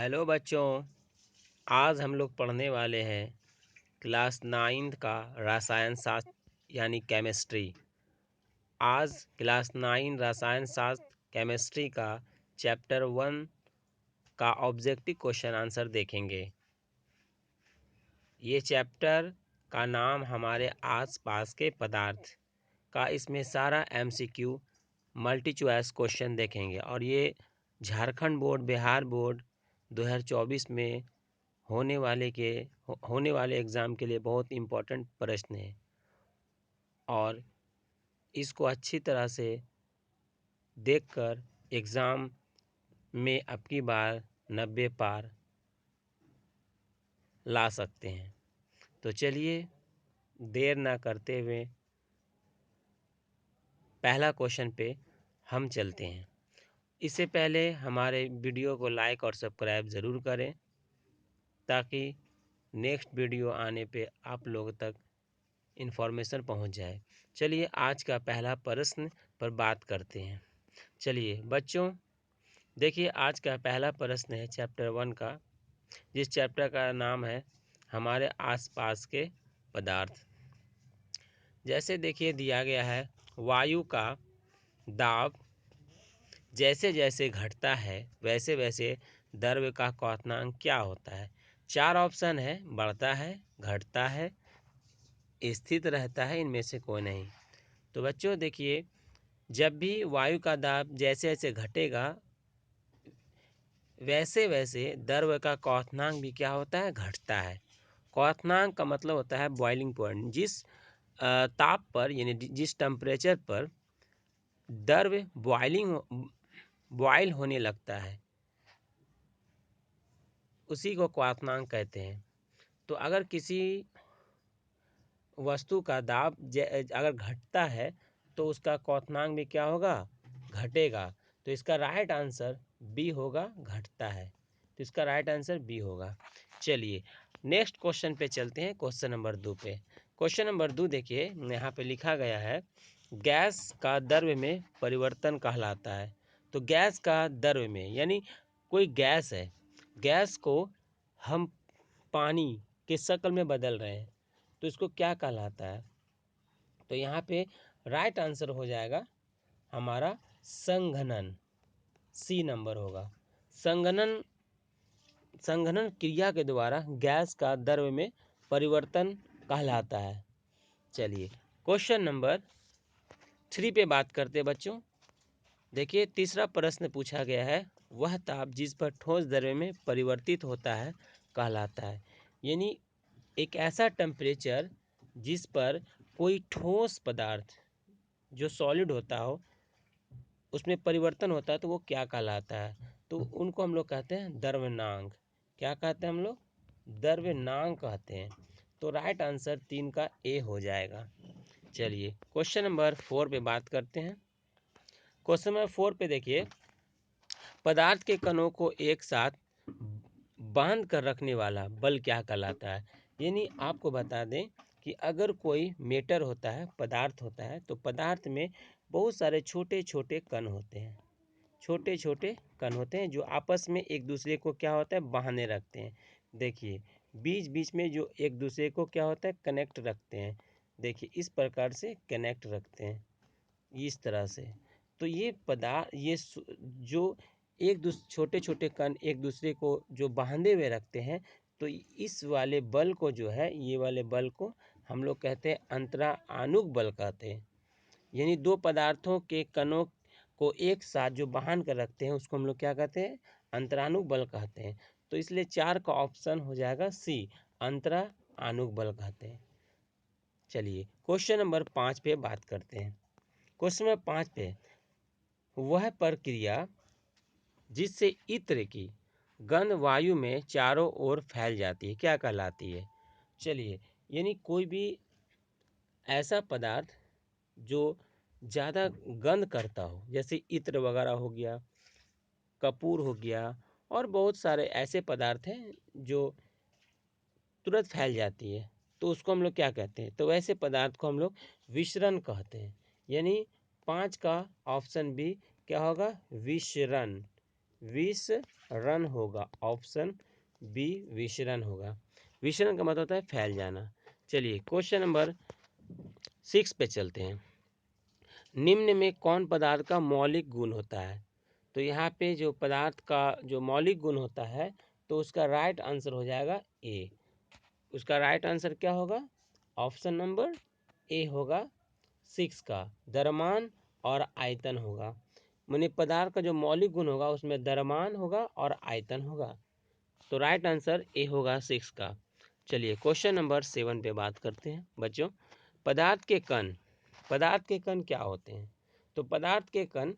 Hello बच्चों, आज हम लोग पढ़ने वाले हैं क्लास 9 का रसायन शास्त्र यानी केमिस्ट्री। आज क्लास 9 रसायन शास्त्र केमिस्ट्री का चैप्टर 1 का ऑब्जेक्टिव क्वेश्चन आंसर देखेंगे। ये चैप्टर का नाम हमारे आसपास के पदार्थ का, इसमें सारा MCQ मल्टी चॉइस क्वेश्चन देखेंगे और ये झारखंड बोर्ड, बिहार बोर्ड 2024 में होने वाले एग्ज़ाम के लिए बहुत इम्पोर्टेंट प्रश्न है और इसको अच्छी तरह से देखकर एग्ज़ाम में अब की बार 90 पार ला सकते हैं। तो चलिए देर ना करते हुए पहला क्वेश्चन पे हम चलते हैं। इससे पहले हमारे वीडियो को लाइक और सब्सक्राइब ज़रूर करें ताकि नेक्स्ट वीडियो आने पे आप लोगों तक इन्फॉर्मेशन पहुंच जाए। चलिए आज का पहला प्रश्न पर बात करते हैं। चलिए बच्चों देखिए, आज का पहला प्रश्न है चैप्टर 1 का, जिस चैप्टर का नाम है हमारे आसपास के पदार्थ। जैसे देखिए दिया गया है, वायु का दाब जैसे जैसे घटता है वैसे वैसे द्रव्य का क्वथनांक क्या होता है। 4 ऑप्शन है, बढ़ता है, घटता है, स्थिर रहता है, इनमें से कोई नहीं। तो बच्चों देखिए, जब भी वायु का दाब जैसे जैसे घटेगा वैसे वैसे द्रव्य का क्वथनांक भी क्या होता है, घटता है। क्वथनांक का मतलब होता है बॉइलिंग पॉइंट। जिस ताप पर यानी जिस टेम्परेचर पर द्रव्य बॉयल होने लगता है उसी को क्वथनांक कहते हैं। तो अगर किसी वस्तु का दाब अगर घटता है तो उसका क्वथनांक भी क्या होगा, घटेगा। तो इसका राइट आंसर बी होगा, घटता है। तो इसका राइट आंसर बी होगा। चलिए नेक्स्ट क्वेश्चन पे चलते हैं, क्वेश्चन नंबर 2 पे। क्वेश्चन नंबर 2 देखिए, यहाँ पे लिखा गया है गैस का द्रव्य में परिवर्तन कहलाता है। तो गैस का द्रव्य में यानी कोई गैस है, गैस को हम पानी के शक्ल में बदल रहे हैं तो इसको क्या कहलाता है। तो यहाँ पे राइट आंसर हो जाएगा हमारा संघनन, सी नंबर होगा। संघनन क्रिया के द्वारा गैस का द्रव्य में परिवर्तन कहलाता है। चलिए क्वेश्चन नंबर 3 पे बात करते हैं बच्चों। देखिए तीसरा प्रश्न पूछा गया है, वह ताप जिस पर ठोस द्रव्य में परिवर्तित होता है कहलाता है। यानी एक ऐसा टेम्परेचर जिस पर कोई ठोस पदार्थ जो सॉलिड होता हो उसमें परिवर्तन होता है तो वो क्या कहलाता है। तो उनको हम लोग कहते हैं द्रव्यनांक। क्या कहते हैं हम लोग, द्रव्यनांक कहते हैं। तो राइट आंसर 3 का ए हो जाएगा। चलिए क्वेश्चन नंबर 4 पे बात करते हैं। क्वेश्चन नंबर 4 पे देखिए, पदार्थ के कणों को एक साथ बांध कर रखने वाला बल क्या कहलाता है। यानी आपको बता दें कि अगर कोई मेटर होता है, पदार्थ होता है, तो पदार्थ में बहुत सारे छोटे छोटे कण होते हैं, छोटे छोटे कण होते हैं जो आपस में एक दूसरे को क्या होता है, बांधे रखते हैं। देखिए बीच बीच में जो एक दूसरे को क्या होता है, कनेक्ट रखते हैं। देखिए इस प्रकार से कनेक्ट रखते हैं, इस तरह से। तो ये पदार्थ जो छोटे छोटे कण एक दूसरे को जो बांधे हुए रखते हैं, तो इस वाले बल को जो है, ये वाले बल को हम लोग कहते हैं अंतरानुक बल कहते हैं। यानी दो पदार्थों के कणों को एक साथ जो बांध कर रखते हैं उसको हम लोग क्या कहते हैं, अंतरानुक बल कहते हैं। तो इसलिए 4 का ऑप्शन हो जाएगा सी, अंतरानुक बल कहते हैं। चलिए क्वेश्चन नंबर 5 पे बात करते हैं। क्वेश्चन नंबर 5 पे, वह प्रक्रिया जिससे इत्र की गंध वायु में चारों ओर फैल जाती है क्या कहलाती है। चलिए यानी कोई भी ऐसा पदार्थ जो ज़्यादा गंध करता हो, जैसे इत्र वगैरह हो गया, कपूर हो गया, और बहुत सारे ऐसे पदार्थ हैं जो तुरंत फैल जाती है, तो उसको हम लोग क्या कहते हैं। तो वैसे पदार्थ को हम लोग विसरण कहते हैं। यानी 5 का ऑप्शन बी क्या होगा, विसरण। विसरण होगा। ऑप्शन बी विसरण होगा। विसरण का मतलब होता है फैल जाना। चलिए क्वेश्चन नंबर 6 पे चलते हैं। निम्न में कौन पदार्थ का मौलिक गुण होता है? तो यहाँ पे जो पदार्थ का जो मौलिक गुण होता है, तो उसका राइट आंसर हो जाएगा ए। उसका राइट आंसर क्या होगा? ऑप्शन नंबर ए होगा 6 का, द्रव्यमान और आयतन होगा। माने पदार्थ का जो मौलिक गुण होगा उसमें द्रव्यमान होगा और आयतन होगा। तो राइट आंसर ए होगा 6 का। चलिए क्वेश्चन नंबर 7 पे बात करते हैं बच्चों। पदार्थ के कण, पदार्थ के कण क्या होते हैं? तो पदार्थ के कण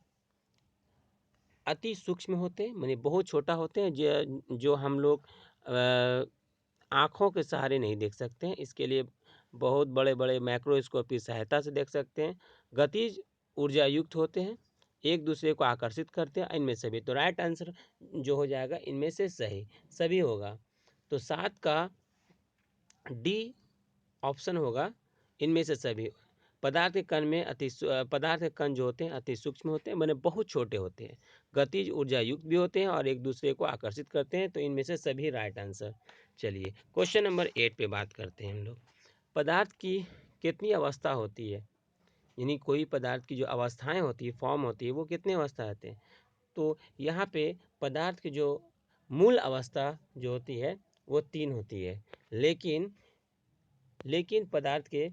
अति सूक्ष्म होते हैं, माने बहुत छोटा होते हैं, जो हम लोग आँखों के सहारे नहीं देख सकते हैं। इसके लिए बहुत बड़े बड़े माइक्रोस्कोप की सहायता से देख सकते हैं। गतिज ऊर्जा युक्त होते हैं, एक दूसरे को आकर्षित करते हैं, इनमें से भी। तो राइट आंसर जो हो जाएगा इनमें से सही सभी होगा। तो 7 का डी ऑप्शन होगा, इनमें से सभी। पदार्थ के कण में पदार्थ के कण जो होते हैं अति सूक्ष्म होते हैं, माने बहुत छोटे होते हैं, गतिज ऊर्जा युक्त भी होते हैं और एक दूसरे को आकर्षित करते हैं। तो इनमें से सभी राइट आंसर। चलिए क्वेश्चन नंबर 8 पे बात करते हैं हम लोग। पदार्थ की कितनी अवस्था होती है? यानी कोई पदार्थ की जो अवस्थाएं होती है, फॉर्म होती है, वो कितनी अवस्था आते हैं? तो यहाँ पे पदार्थ की जो मूल अवस्था जो होती है वो 3 होती है, लेकिन पदार्थ के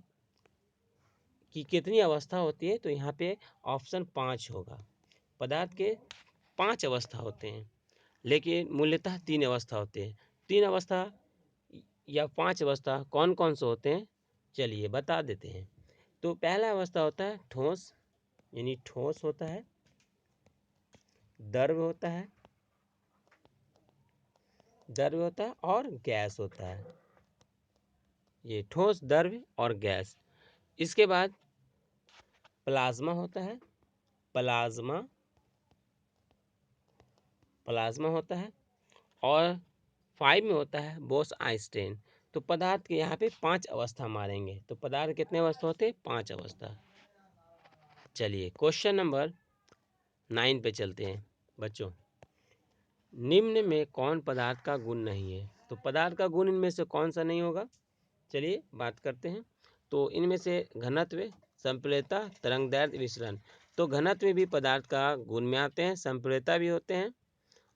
की कितनी अवस्था होती है? तो यहाँ पे ऑप्शन 5 होगा। पदार्थ के 5 अवस्था होते हैं, लेकिन मूल्यतः 3 अवस्था होते हैं। 3 अवस्था या 5 अवस्था कौन कौन से होते हैं? चलिए बता देते हैं। तो पहला अवस्था होता है ठोस, यानी ठोस होता है, द्रव होता है और गैस होता है। ये ठोस, द्रव और गैस। इसके बाद प्लाज्मा होता है, प्लाज्मा होता है। और 5 में होता है बोस आइंस्टाइन। तो पदार्थ के यहाँ पे 5 अवस्था मारेंगे। तो पदार्थ कितने अवस्था होते हैं? 5 अवस्था। चलिए क्वेश्चन नंबर 9 पे चलते हैं बच्चों। निम्न में कौन पदार्थ का गुण नहीं है? तो पदार्थ का गुण इनमें से कौन सा नहीं होगा? चलिए बात करते हैं। तो इनमें से घनत्व, संप्रेयता, तरंगदैर्ध्य, विसरण। तो घनत्व भी पदार्थ का गुण में आते हैं, संप्रेयता भी होते हैं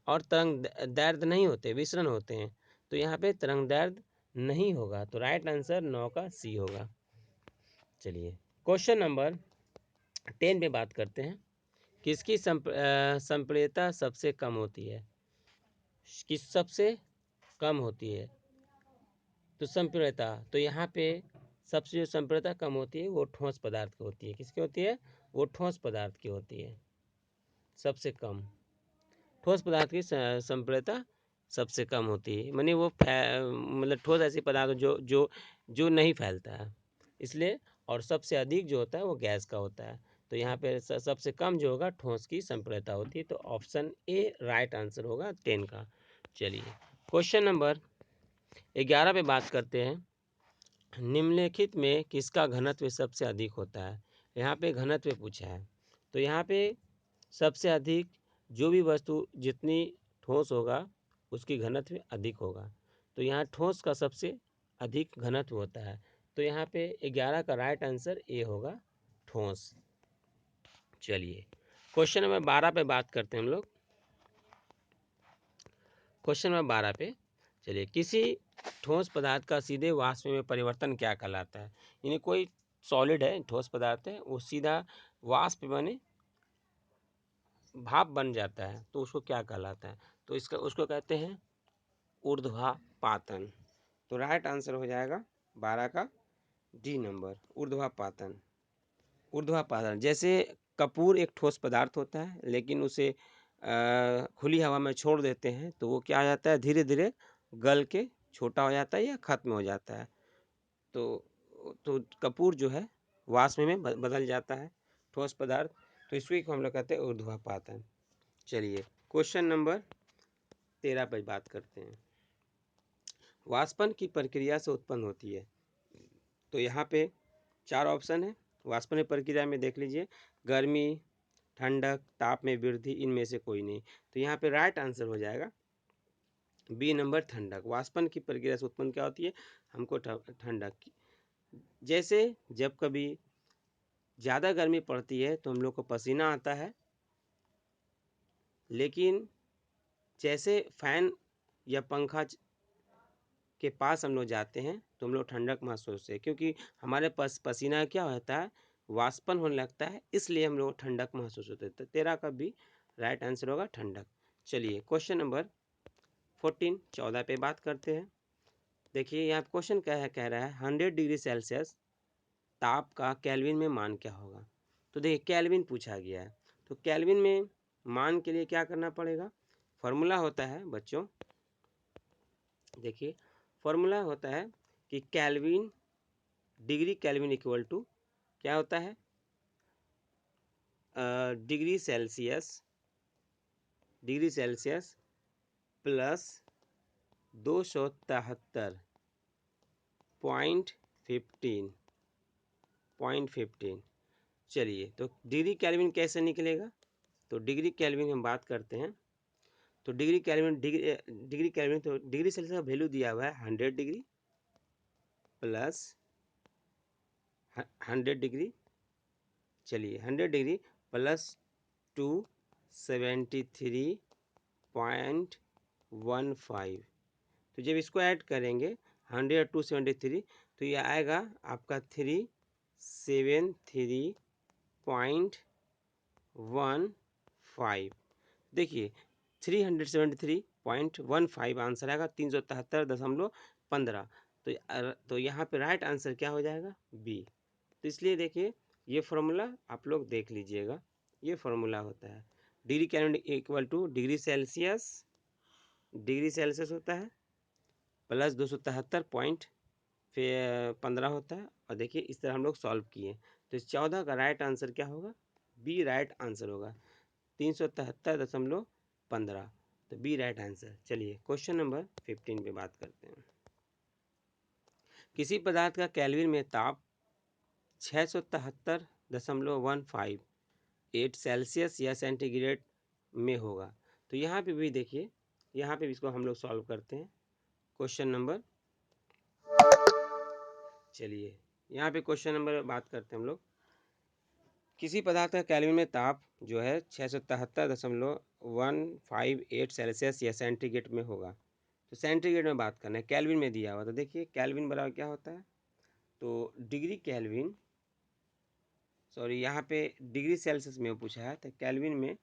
और तरंगदैर्ध्य नहीं होते, विसरण होते हैं। तो यहाँ पे तरंगदैर्ध्य नहीं होगा। तो राइट आंसर 9 का सी होगा। चलिए क्वेश्चन नंबर 10 पे बात करते हैं। किसकी संप्रेयता सबसे कम होती है? किस सबसे कम होती है? तो संप्रेयता, तो यहाँ पे सबसे जो संप्रेयता कम होती है वो ठोस पदार्थ की होती है। किसकी होती है? वो ठोस पदार्थ की होती है सबसे कम। ठोस पदार्थ की संप्रेयता सबसे कम होती है, माने वो मतलब ठोस ऐसी पदार्थ जो नहीं फैलता है, इसलिए। और सबसे अधिक जो होता है वो गैस का होता है। तो यहाँ पे सबसे कम जो होगा ठोस की संप्रेयता होती है। तो ऑप्शन ए राइट आंसर होगा 10 का। चलिए क्वेश्चन नंबर 11 पे बात करते हैं। निम्नलिखित में किसका घनत्व सबसे अधिक होता है? यहाँ पे घनत्व पूछा है। तो यहाँ पे सबसे अधिक जो भी वस्तु जितनी ठोस होगा उसकी घनत्व अधिक होगा। तो यहाँ ठोस का सबसे अधिक घनत्व होता है। तो यहाँ पे 11 का राइट आंसर ए होगा, ठोस। चलिए क्वेश्चन नंबर 12 पे बात करते हैं हम लोग। क्वेश्चन नंबर 12 पे चलिए, किसी ठोस पदार्थ का सीधे वाष्प में परिवर्तन क्या कहलाता है? यानी कोई सॉलिड है, ठोस पदार्थ है, वो सीधा वाष्प बने भाप बन जाता है, तो उसको क्या कहलाता है? तो उसको कहते हैं ऊर्ध्वापातन। तो राइट आंसर हो जाएगा 12 का डी नंबर, ऊर्ध्वापातन। ऊर्ध्वापातन, जैसे कपूर एक ठोस पदार्थ होता है, लेकिन उसे खुली हवा में छोड़ देते हैं तो वो क्या हो जाता है? धीरे धीरे गल के छोटा हो जाता है या खत्म हो जाता है। तो कपूर जो है वाष्प में बदल जाता है, ठोस पदार्थ। तो इसी को हम लोग कहते हैं ऊर्ध्वापातन। चलिए क्वेश्चन नंबर 13 पर बात करते हैं। वाष्पन की प्रक्रिया से उत्पन्न होती है। तो यहाँ पे 4 ऑप्शन है। वाष्पन प्रक्रिया में देख लीजिए, गर्मी, ठंडक, ताप में वृद्धि, इनमें से कोई नहीं। तो यहाँ पे राइट आंसर हो जाएगा बी नंबर ठंडक। वाष्पन की प्रक्रिया से उत्पन्न क्या होती है हमको ठंडक की। जैसे जब कभी ज़्यादा गर्मी पड़ती है तो हम लोग को पसीना आता है, लेकिन जैसे फैन या पंखा के पास हम लोग जाते हैं तो हम लोग ठंडक महसूस होती है, क्योंकि हमारे पास पसीना क्या होता है वाष्पन होने लगता है, इसलिए हम लोग ठंडक महसूस होते हैं। तो 13 का भी राइट आंसर होगा ठंडक। चलिए क्वेश्चन नंबर 14 14 पे बात करते हैं। देखिए यहाँ क्वेश्चन क्या है, कह रहा है 100 डिग्री सेल्सियस ताप का केल्विन में मान क्या होगा। तो देखिए केल्विन पूछा गया है, तो केल्विन में मान के लिए क्या करना पड़ेगा, फॉर्मूला होता है बच्चों, देखिए फॉर्मूला होता है कि kelvin degree kelvin equal to क्या होता है डिग्री सेल्सियस प्लस 273.15। चलिए तो डिग्री केल्विन कैसे निकलेगा, तो डिग्री केल्विन हम बात करते हैं, तो डिग्री केल्विन डिग्री केल्विन तो डिग्री सेल्सियस का वैल्यू दिया हुआ है 100 डिग्री प्लस 100 डिग्री, चलिए 100 डिग्री प्लस 273.15। तो जब इसको ऐड करेंगे 100 273 तो ये आएगा आपका 373.15। देखिए 373.15 आंसर आएगा 373.15। तो यहाँ पे राइट आंसर क्या हो जाएगा बी। तो इसलिए देखिए ये फॉर्मूला आप लोग देख लीजिएगा, ये फॉर्मूला होता है degree kelvin equal two degree Celsius होता है प्लस 273.15 होता है। और देखिए इस तरह हम लोग सॉल्व किए, तो इस 14 का राइट आंसर क्या होगा, बी राइट आंसर होगा 373.15। तो बी राइट आंसर। चलिए क्वेश्चन नंबर 15 पे बात करते हैं। किसी पदार्थ का केल्विन में ताप 673.158 सेल्सियस या सेंटीग्रेड में होगा। तो यहाँ पे भी देखिए, यहाँ पे भी इसको हम लोग सॉल्व करते हैं क्वेश्चन नंबर, चलिए यहाँ पे क्वेश्चन नंबर बात करते हैं हम लोग। किसी पदार्थ का केल्विन में ताप जो है 677.158 सेल्सियस या सेंटीग्रेड में होगा। तो सेंटीग्रेड में बात करना है, केल्विन में दिया हुआ, तो देखिए केल्विन बराबर क्या होता है, तो डिग्री केल्विन, सॉरी यहाँ पे डिग्री सेल्सियस में पूछा है, तो केल्विन में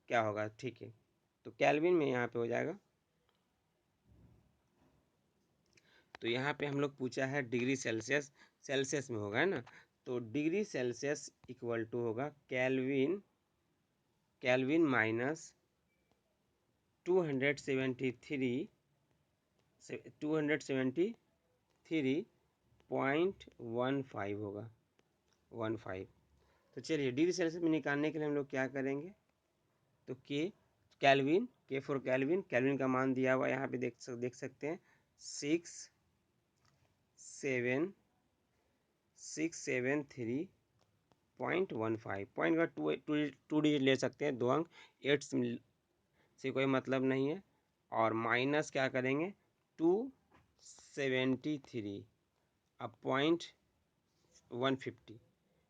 क्या होगा, ठीक है। तो केल्विन में यहाँ पे हो जाएगा, तो यहाँ पे हम लोग पूछा है डिग्री सेल्सियस में होगा, है ना। तो डिग्री सेल्सियस इक्वल टू होगा केल्विन माइनस 273.15 होगा 15। तो चलिए डिग्री सेल्सियस में निकालने के लिए हम लोग क्या करेंगे, तो के फॉर केल्विन का मान दिया हुआ यहाँ पे देख सकते हैं 673.15। पॉइंट का टू डिजिट ले सकते हैं, 2 अंक, 8 से कोई मतलब नहीं है। और माइनस क्या करेंगे 273 अब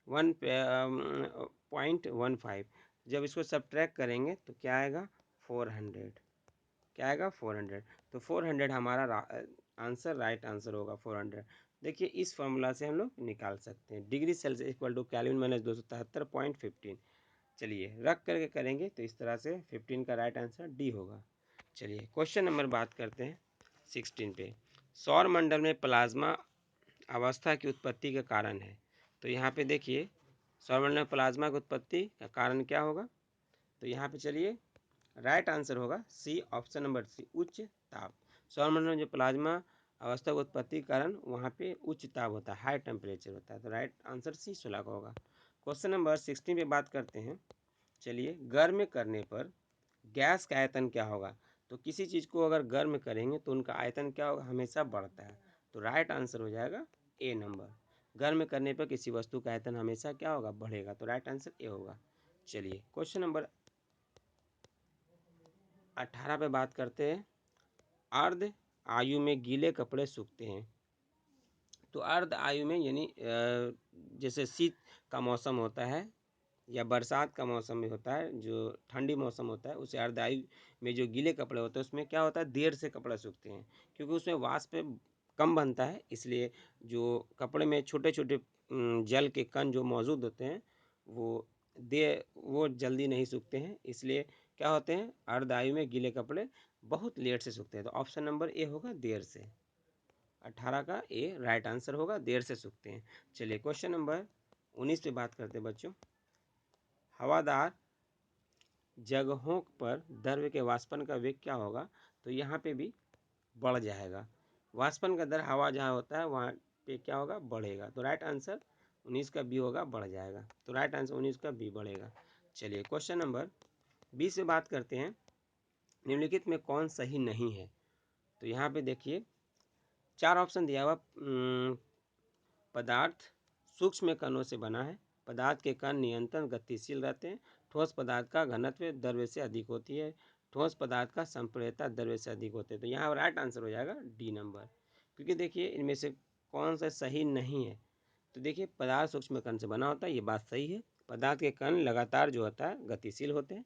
1.15 जब इसको सब्ट्रैक्ट करेंगे तो क्या आएगा 400, क्या आएगा 400। तो 400 हमारा आंसर राइट आंसर होगा 400। देखिए इस फॉर्मूला से हम लोग निकाल सकते हैं degree Celsius equal to kelvin minus 273.15। चलिए रख करके करेंगे तो इस तरह से 15 का राइट आंसर डी होगा। चलिए क्वेश्चन नंबर बात करते हैं 16 पे। सौर मंडल में प्लाज्मा अवस्था की उत्पत्ति का कारण है। तो यहाँ पे देखिए सौरमंडल में प्लाज्मा की उत्पत्ति का कारण क्या होगा, तो यहाँ पे चलिए राइट आंसर होगा सी, ऑप्शन नंबर सी, उच्च ताप। सौरमंडल में जो प्लाज्मा अवस्था की उत्पत्ति के कारण वहाँ पे उच्च ताप होता है, हाई टेम्परेचर होता है। तो राइट आंसर सी 16 का होगा। क्वेश्चन नंबर 16 पे बात करते हैं। चलिए गर्म करने पर गैस का आयतन क्या होगा। तो किसी चीज़ को अगर गर्म करेंगे तो उनका आयतन क्या होगा, हमेशा बढ़ता है। तो राइट आंसर हो जाएगा ए नंबर। गर्म करने पर किसी वस्तु का आयतन हमेशा क्या होगा, बढ़ेगा। तो राइट आंसर ए होगा। चलिए क्वेश्चन नंबर 18 पे बात करते हैं। अर्ध आयु में गीले कपड़े सूखते हैं। तो अर्ध आयु में यानी जैसे शीत का मौसम होता है या बरसात का मौसम में होता है, जो ठंडी मौसम होता है, उसे अर्ध आयु में जो गीले कपड़े होते हैं उसमें क्या होता है, देर से कपड़े सूखते हैं, क्योंकि उसमें वाष्प कम बनता है। इसलिए जो कपड़े में छोटे छोटे जल के कण जो मौजूद होते हैं वो जल्दी नहीं सूखते हैं। इसलिए क्या होते हैं, अर्ध आयु में गीले कपड़े बहुत लेट से सूखते हैं। तो ऑप्शन नंबर ए होगा देर से। 18 का ए राइट आंसर होगा, देर से सूखते हैं। चलिए क्वेश्चन नंबर 19 पे बात करते हैं बच्चों। हवादार जगहों पर द्रव्य के वाष्पन का वेग क्या होगा? तो यहाँ पे भी बढ़ जाएगा। वाष्पन का दर हवा जहाँ होता है वहाँ पे क्या होगा, बढ़ेगा। तो राइट आंसर 19 का बी होगा, बढ़ जाएगा। तो राइट आंसर 19 का बी बढ़ेगा। चलिए क्वेश्चन नंबर 20 से बात करते हैं। निम्नलिखित में कौन सही नहीं है? तो यहाँ पे देखिए 4 ऑप्शन दिया हुआ। पदार्थ सूक्ष्म कणों से बना है। पदार्थ के कण निरंतर गतिशील रहते हैं। ठोस पदार्थ का घनत्व द्रव्य से अधिक होती है। ठोस पदार्थ का संप्रेरकता द्रव्य से अधिक होते हैं। तो यहाँ राइट आंसर हो जाएगा डी नंबर, क्योंकि देखिए इनमें से कौन सा सही नहीं है। तो देखिए पदार्थ सूक्ष्म कण से बना होता है, ये बात सही है। पदार्थ के कण लगातार जो होता है गतिशील होते हैं।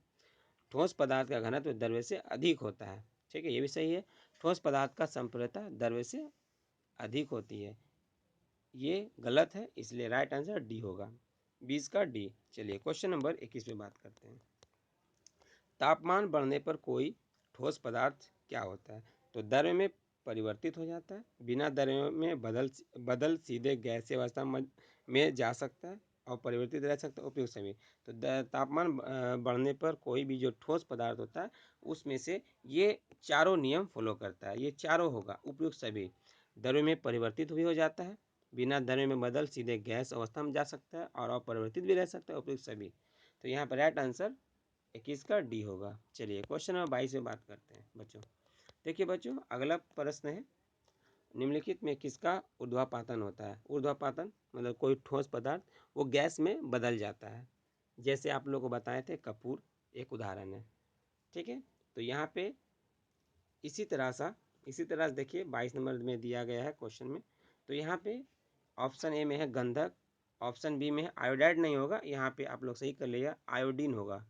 ठोस पदार्थ का घनत्व द्रव्य से अधिक होता है, ठीक है, ये भी सही है। ठोस पदार्थ का संप्रेरकता द्रव्य से अधिक होती है, ये गलत है। इसलिए राइट आंसर डी होगा, 20 का डी। चलिए क्वेश्चन नंबर 21 पे बात करते हैं। तापमान बढ़ने पर कोई ठोस पदार्थ क्या होता है? तो द्रव्य में परिवर्तित हो जाता है। बिना द्रव्य में बदल सीधे गैसीय अवस्था में जा सकता है और परिवर्तित रह सकता है। उपयुक्त सभी। तो तापमान बढ़ने पर कोई भी जो ठोस पदार्थ होता है उसमें से ये चारों नियम फॉलो करता है, ये चारों होगा उपयुक्त सभी। द्रव्य में परिवर्तित भी हो जाता है, बिना द्रव्य में बदल सीधे गैस अवस्था में जा सकता है और अपरिवर्तित भी रह सकता है। उपयुक्त सभी। तो यहाँ पर राइट आंसर 21 का डी होगा। चलिए क्वेश्चन नंबर 22 में बात करते हैं बच्चों। देखिए बच्चों अगला प्रश्न है, निम्नलिखित में किसका ऊर्ध्वापातन होता है? ऊर्ध्वापातन मतलब कोई ठोस पदार्थ वो गैस में बदल जाता है। जैसे आप लोगों को बताए थे कपूर एक उदाहरण है, ठीक है। तो यहाँ पे इसी तरह से देखिए 22 नंबर में दिया गया है क्वेश्चन में। तो यहाँ पे ऑप्शन ए में है गंधक, ऑप्शन बी में है आयोडाइड नहीं होगा, यहाँ पे आप लोग सही कर लिया, आयोडीन होगा।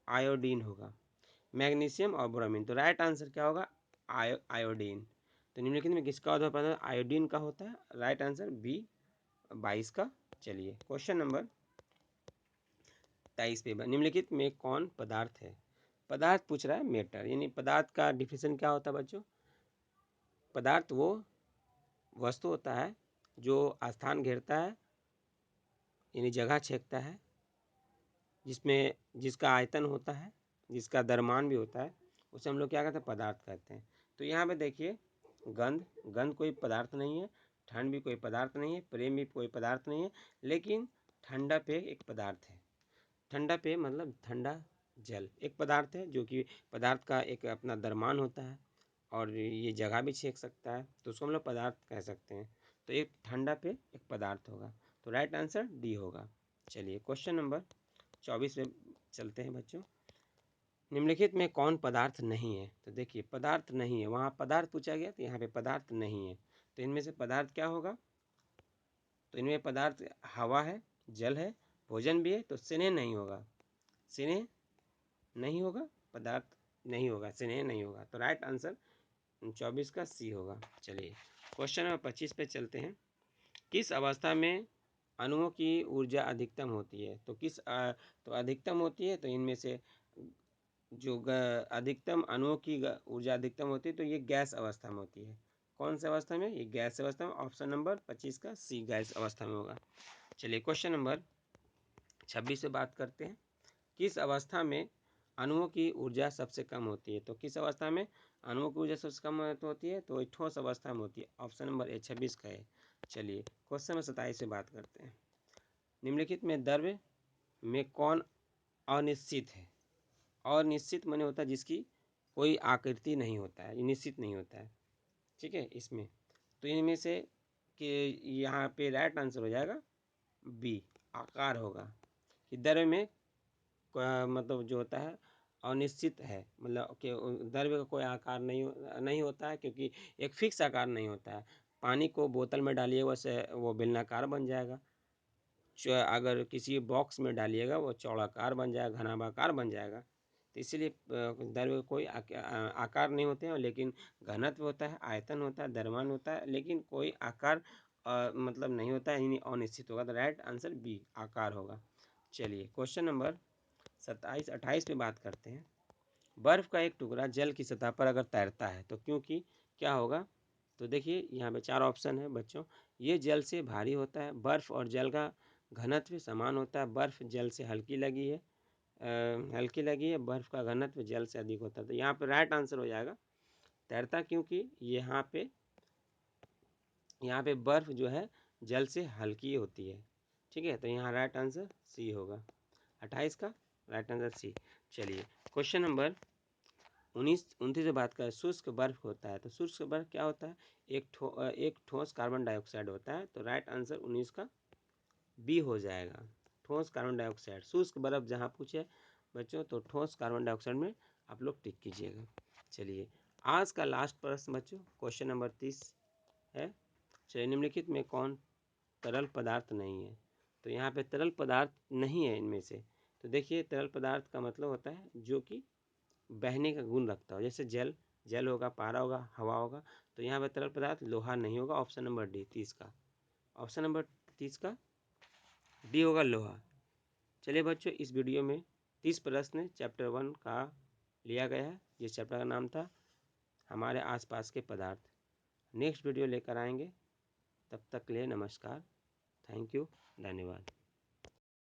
आयोडीन होगा। मैग्नीशियम और ब्रोमीन। तो राइट आंसर क्या होगा, आयोडीन। तो निम्नलिखित में किसका ऊर्ध्वापातन आयोडीन का होता है? राइट आंसर बी 22 का। चलिए क्वेश्चन नंबर 23 पे निम्नलिखित में कौन पदार्थ है? पदार्थ पूछ रहा है, मेटर, यानी पदार्थ का डिफिनेशन क्या होता है बच्चों? पदार्थ वो वस्तु होता है जो स्थान घेरता है, यानी जगह छेकता है, जिसका आयतन होता है, जिसका द्रव्यमान भी होता है, उसे हम लोग क्या कहते हैं, पदार्थ कहते हैं। तो यहाँ पे देखिए गंध कोई पदार्थ नहीं है, ठंड भी कोई पदार्थ नहीं है, प्रेम भी कोई पदार्थ नहीं है, लेकिन ठंडा पेय एक पदार्थ है। ठंडा पेय मतलब ठंडा जल एक पदार्थ है, जो कि पदार्थ का एक अपना द्रव्यमान होता है और ये जगह भी छेक सकता है, तो उसको हम लोग पदार्थ कह सकते हैं। तो एक ठंडा पेय एक पदार्थ होगा। तो राइट आंसर डी होगा। चलिए क्वेश्चन नंबर 24 में चलते हैं बच्चों। निम्नलिखित में कौन पदार्थ नहीं है? तो देखिए पदार्थ नहीं है, वहाँ पदार्थ पूछा गया तो यहाँ पे पदार्थ नहीं है। तो इनमें से पदार्थ क्या होगा? तो इनमें पदार्थ हवा है, जल है, भोजन भी है। तो स्नेह नहीं होगा, स्नेह नहीं होगा, पदार्थ नहीं होगा, स्नेह नहीं होगा। तो राइट आंसर 24 का सी होगा। चलिए क्वेश्चन नंबर 25 पे चलते हैं। किस अवस्था में अणुओं की ऊर्जा अधिकतम होती है? तो तो अधिकतम होती है, तो इनमें से जो अधिकतम अणुओं की ऊर्जा अधिकतम होती है तो ये गैस अवस्था में होती है। कौन सी अवस्था में? ये गैस अवस्था में। ऑप्शन नंबर 25 का सी गैस अवस्था में होगा। चलिए क्वेश्चन नंबर 26 से बात करते हैं। किस अवस्था में अणुओं की ऊर्जा सबसे कम होती है? तो किस अवस्था में अणुओं की ऊर्जा सबसे कम होती है? तो ठोस अवस्था में होती है। ऑप्शन नंबर ए 26 का है। चलिए क्वेश्चन नंबर 27 से बात करते हैं। निम्नलिखित में द्रव्य में कौन अनिश्चित है? अनिश्चित माने होता है जिसकी कोई आकृति नहीं होता है, निश्चित नहीं होता है, ठीक है। इसमें तो इनमें से कि यहाँ पे राइट आंसर हो जाएगा बी, आकार होगा कि द्रव्य में मतलब जो होता है अनिश्चित है, मतलब कि द्रव्य का कोई आकार नहीं होता है, क्योंकि एक फिक्स आकार नहीं होता है। पानी को बोतल में डालिए वैसे वो बेलनाकार बन जाएगा, अगर किसी बॉक्स में डालिएगा वो चौड़ाकार बन जाएगा, घनाभाकार बन जाएगा। तो इसीलिए द्रव्य कोई आकार नहीं होते हैं, लेकिन घनत्व होता है, आयतन होता है, द्रव्यमान होता है, लेकिन कोई आकार मतलब नहीं होता है, यानी अनिश्चित होगा। तो राइट आंसर बी, आकार होगा। चलिए क्वेश्चन नंबर 27-28 पे बात करते हैं। बर्फ का एक टुकड़ा जल की सतह पर अगर तैरता है तो क्योंकि क्या होगा? तो देखिए यहाँ पे 4 ऑप्शन है बच्चों। ये जल से भारी होता है, बर्फ और जल का घनत्व समान होता है, बर्फ जल से हल्की लगी है, बर्फ का घनत्व जल से अधिक होता है। तो यहाँ पे राइट आंसर हो जाएगा तैरता, क्योंकि यहाँ पे बर्फ जो है जल से हल्की होती है। ठीक है, तो यहाँ राइट आंसर सी होगा। 28 का राइट आंसर सी। चलिए क्वेश्चन नंबर 29 से बात करें। शुष्क बर्फ होता है, तो शुष्क बर्फ क्या होता है? एक ठोस कार्बन डाइऑक्साइड होता है। तो राइट आंसर 19 का बी हो जाएगा, ठोस कार्बन डाइऑक्साइड। शुष्क बर्फ जहाँ पूछे बच्चों तो ठोस कार्बन डाइऑक्साइड में आप लोग टिक कीजिएगा। चलिए आज का लास्ट प्रश्न बच्चों, क्वेश्चन नंबर 30 है। चलिए निम्नलिखित में कौन तरल पदार्थ नहीं है? तो यहाँ पे तरल पदार्थ नहीं है इनमें से। तो देखिए तरल पदार्थ का मतलब होता है जो कि बहने का गुण रखता हो, जैसे जल होगा, पारा होगा, हवा होगा। तो यहाँ पे तरल पदार्थ लोहा नहीं होगा। ऑप्शन नंबर डी 30 का, ऑप्शन नंबर 30 का डी होगा लोहा। चलिए बच्चों इस वीडियो में 30 प्रश्न चैप्टर 1 का लिया गया है, जिस चैप्टर का नाम था हमारे आसपास के पदार्थ। नेक्स्ट वीडियो लेकर आएंगे, तब तक के लिए नमस्कार, थैंक यू, धन्यवाद।